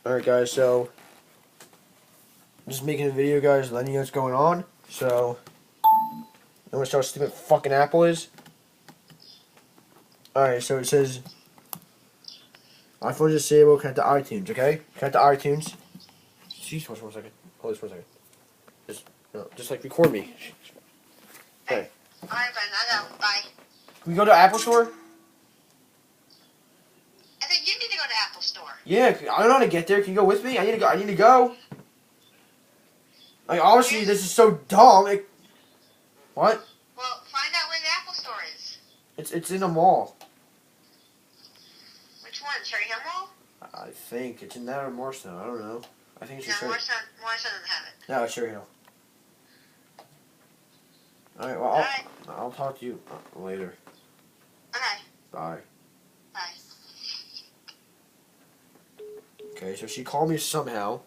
Alright guys, so I'm just making a video, guys, letting you know what's going on. So you want to see how stupid fucking Apple is? Alright, so it says iPhone disabled, connect to iTunes, okay? Connect to iTunes. Jeez, hold on 1 second. Hold this for a second. Just like record me. Okay. Alright, Ben, I know. Bye. Can we go to Apple Store? I think you need to go to Apple Store. Yeah, I don't know how to get there. Can you go with me? I need to go. Like, obviously, this is so dumb. What? Well, find out where the Apple Store is. It's in a mall. Which one? Cherry Hill Mall? I think it's in that or Morristown. I don't know. I think it's in No, Cherry. Morrison doesn't have it. No, it's Cherry Hill. Alright, well, Alright. I'll talk to you later. Okay. Bye. Bye. Okay, so she called me somehow,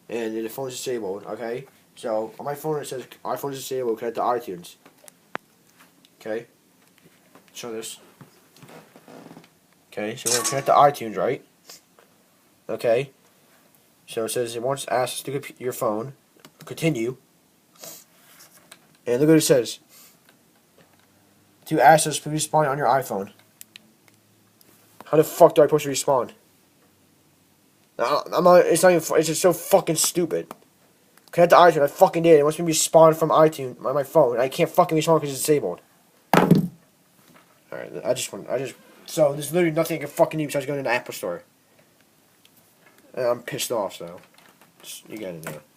and the phone's disabled, okay? So, on my phone it says, iPhone is disabled, connect to iTunes. Okay? Show this. Okay, so we're going to connect to iTunes, right? Okay. So it says it wants access to your phone. Continue. And look what it says. To access, please respond on your iPhone. How the fuck do I supposed to respond? I'm not. It's not even. It's just so fucking stupid. Connect to iTunes. I fucking did. It wants me to respond from iTunes on my phone. I can't fucking respond because it's disabled. All right. So there's literally nothing I can fucking do besides going to the Apple Store. And I'm pissed off. So you gotta know.